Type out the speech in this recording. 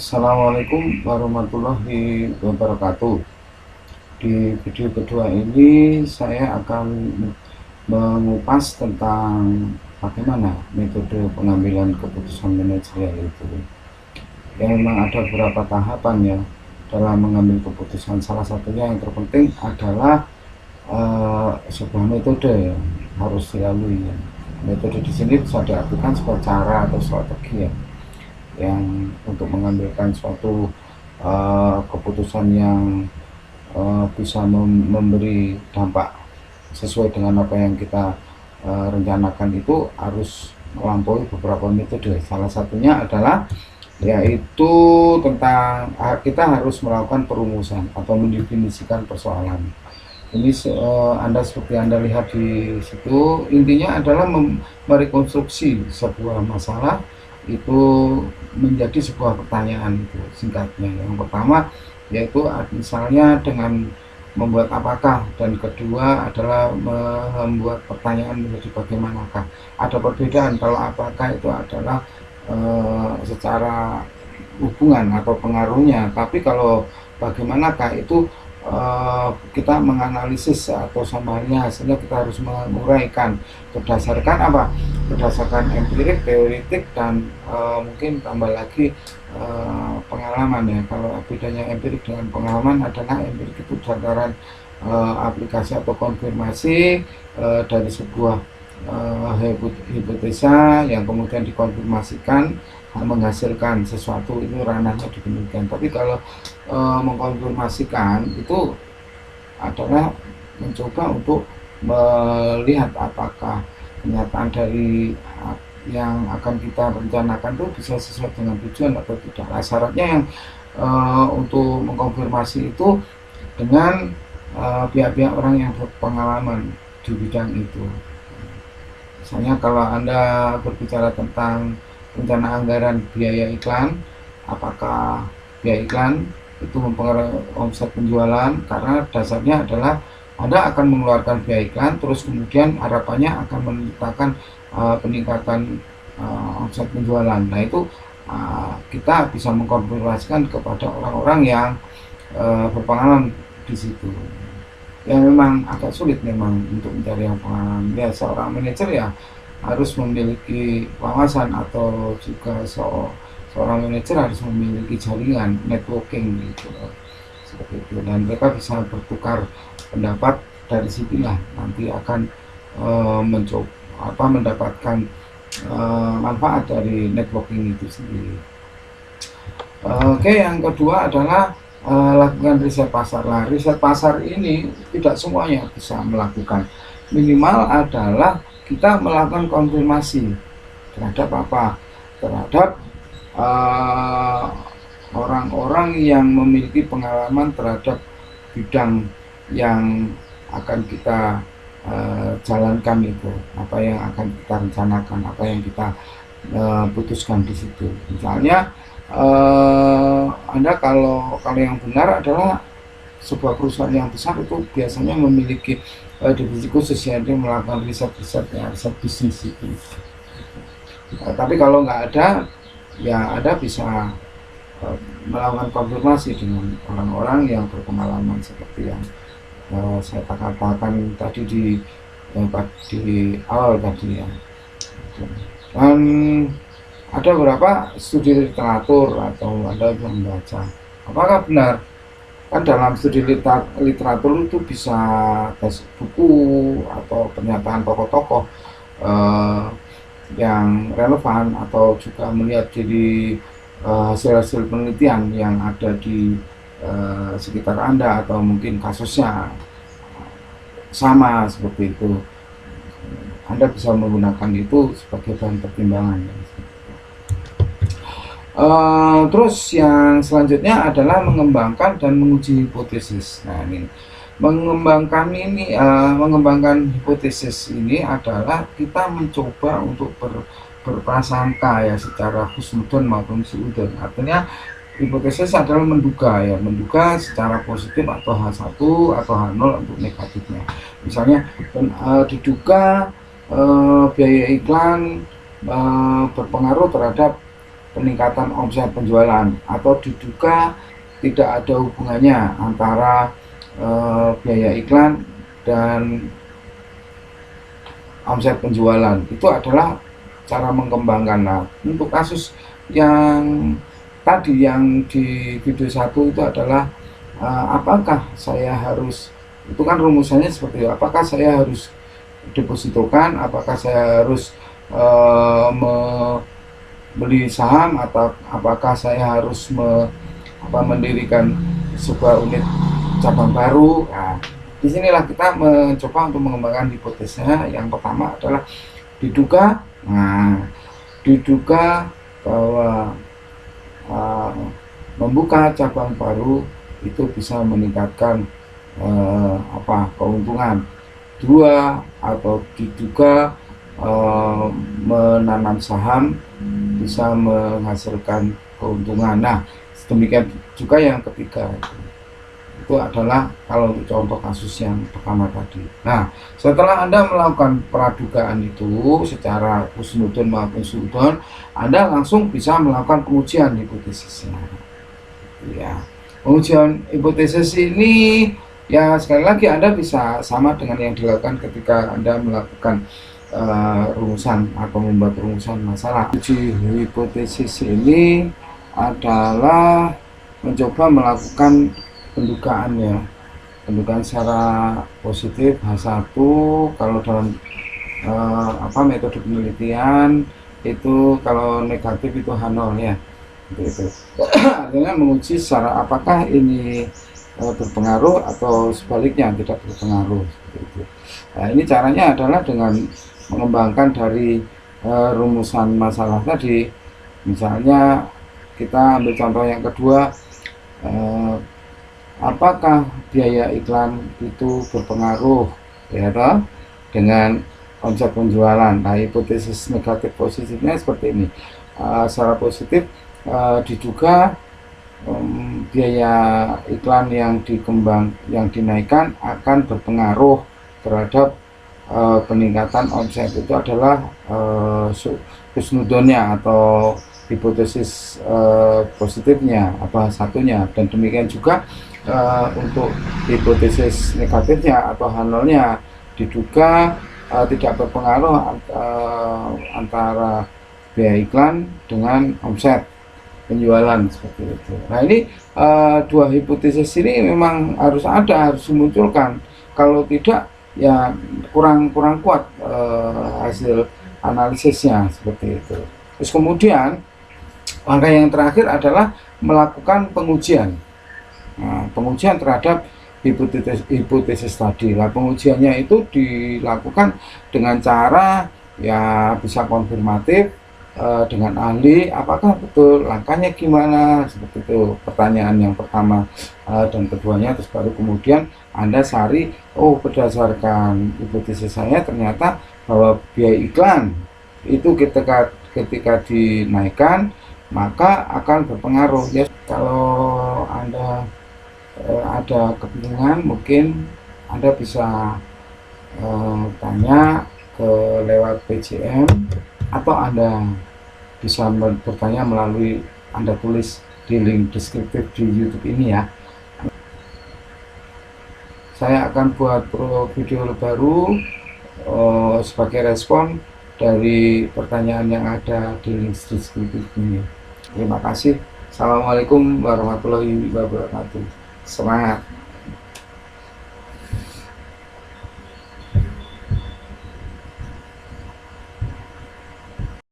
Assalamualaikum warahmatullahi wabarakatuh. Di video kedua ini saya akan mengupas tentang bagaimana metode pengambilan keputusan manajerial itu. Ya, memang ada beberapa tahapan ya dalam mengambil keputusan. Salah satunya yang terpenting adalah sebuah metode yang harus dilalui. Ya. Metode di sini bisa diartikan sebagai cara atau strategi ya, yang untuk mengambilkan suatu keputusan yang bisa memberi dampak sesuai dengan apa yang kita rencanakan, itu harus melampaui beberapa metode. Salah satunya adalah yaitu tentang kita harus melakukan perumusan atau mendefinisikan persoalan. Ini Anda seperti Anda lihat di situ, intinya adalah merekonstruksi sebuah masalah itu menjadi sebuah pertanyaan. Itu singkatnya. Yang pertama yaitu misalnya dengan membuat apakah, dan kedua adalah membuat pertanyaan menjadi bagaimanakah. Ada perbedaan. Kalau apakah itu adalah secara hubungan atau pengaruhnya, tapi kalau bagaimanakah itu kita menganalisis atau samanya, hasilnya kita harus menguraikan berdasarkan apa? Berdasarkan empirik, teoretik, dan mungkin tambah lagi pengalaman ya. Kalau bedanya empirik dengan pengalaman adalah empirik itu berdasarkan aplikasi atau konfirmasi dari sebuah hipotesa yang kemudian dikonfirmasikan menghasilkan sesuatu, itu ranahnya demikian. Tapi kalau mengkonfirmasikan itu adalah mencoba untuk melihat apakah kenyataan dari yang akan kita rencanakan itu bisa sesuai dengan tujuan atau tidak. Nah, syaratnya yang untuk mengkonfirmasi itu dengan pihak-pihak orang yang berpengalaman di bidang itu. Misalnya kalau Anda berbicara tentang rencana anggaran biaya iklan, apakah biaya iklan itu mempengaruhi omset penjualan? Karena dasarnya adalah Anda akan mengeluarkan biaya iklan, terus kemudian harapannya akan menciptakan peningkatan omset penjualan. Nah, itu kita bisa mengkonfirmasikan kepada orang-orang yang berpengalaman di situ. Ya, memang agak sulit memang untuk mencari yang pengalaman. Ya, seorang manajer ya harus memiliki wawasan, atau juga seorang manajer harus memiliki jaringan networking gitu, seperti itu, dan mereka bisa bertukar pendapat. Dari situlah nanti akan mencoba mendapatkan manfaat dari networking itu sendiri. Oke, yang kedua adalah lakukan riset pasar. Nah, riset pasar ini tidak semuanya bisa melakukan. Minimal adalah kita melakukan konfirmasi terhadap apa? Terhadap orang-orang yang memiliki pengalaman terhadap bidang yang akan kita jalankan itu, apa yang akan kita rencanakan, apa yang kita putuskan di situ. Misalnya Anda kalau yang benar adalah sebuah perusahaan yang besar itu biasanya memiliki divisi khusus yang melakukan riset bisnis itu. Tapi kalau nggak ada, ya Anda bisa melakukan konfirmasi dengan orang-orang yang berpengalaman seperti yang saya katakan tadi di awal tadi ya. Dan ada beberapa studi literatur atau Anda yang membaca, apakah benar? Kan dalam studi literatur itu bisa tes buku atau pernyataan tokoh-tokoh yang relevan, atau juga melihat dari hasil-hasil penelitian yang ada di sekitar Anda, atau mungkin kasusnya sama seperti itu. Anda bisa menggunakan itu sebagai bahan pertimbangan. Terus yang selanjutnya adalah mengembangkan dan menguji hipotesis. Nah, ini mengembangkan hipotesis ini adalah kita mencoba untuk berprasangka ya, secara husnudon maupun suudon. Artinya hipotesis adalah menduga secara positif atau H1 atau H0 untuk negatifnya. Misalnya diduga biaya iklan berpengaruh terhadap peningkatan omset penjualan, atau diduga tidak ada hubungannya antara biaya iklan dan omset penjualan. Itu adalah cara mengembangkan. Nah, untuk kasus yang tadi yang di video 1 itu adalah apakah saya harus, itu kan rumusannya seperti itu, apakah saya harus depositokan, apakah saya harus membeli saham, atau apakah saya harus mendirikan sebuah unit cabang baru. Nah, disinilah kita mencoba untuk mengembangkan hipotesisnya. Yang pertama adalah diduga, diduga bahwa membuka cabang baru itu bisa meningkatkan keuntungan. Dua, atau diduga menanam saham bisa menghasilkan keuntungan. Nah, demikian juga yang ketiga, itu adalah kalau untuk contoh kasus yang pertama tadi. Nah, setelah Anda melakukan pradugaan itu secara husnudon maupun suudon, Anda langsung bisa melakukan pengujian hipotesisnya. Ya, pengujian hipotesis ini ya sekali lagi Anda bisa sama dengan yang dilakukan ketika Anda melakukan rumusan atau membuat rumusan masalah. Uji hipotesis ini adalah mencoba melakukan pendugaan ya, pendugaan secara positif H1. Kalau dalam metode penelitian itu, kalau negatif itu H0 ya, itu artinya menguji secara apakah ini berpengaruh atau sebaliknya tidak berpengaruh, seperti itu. Nah, ini caranya adalah dengan mengembangkan dari rumusan masalah tadi. Misalnya kita ambil contoh yang kedua, apakah biaya iklan itu berpengaruh ya dengan omset penjualan. Nah, hipotesis negatif positifnya seperti ini. Secara positif diduga biaya iklan yang dinaikkan akan berpengaruh terhadap peningkatan omset. Itu adalah husnudonnya atau hipotesis positifnya, apa satunya. Dan demikian juga untuk hipotesis negatifnya atau H0-nya diduga tidak berpengaruh antara biaya iklan dengan omset penjualan, seperti itu. Nah, ini dua hipotesis ini memang harus dimunculkan. Kalau tidak ya kurang kuat hasil analisisnya, seperti itu. Terus kemudian langkah yang terakhir adalah melakukan pengujian. Nah, pengujian terhadap hipotesis tadi. Nah, pengujiannya itu dilakukan dengan cara ya bisa konfirmatif dengan ahli, apakah betul, langkahnya gimana, seperti itu pertanyaan yang pertama dan keduanya. Terus baru kemudian Anda cari, oh berdasarkan hipotesis saya ternyata bahwa biaya iklan itu ketika dinaikkan maka akan berpengaruh ya. Kalau Anda ada kebingungan, mungkin Anda bisa tanya lewat PJM, atau Anda bisa bertanya melalui, Anda tulis di link deskriptif di YouTube ini ya. Saya akan buat video baru sebagai respon dari pertanyaan yang ada di link deskriptif ini. Terima kasih. Assalamualaikum warahmatullahi wabarakatuh. Semangat.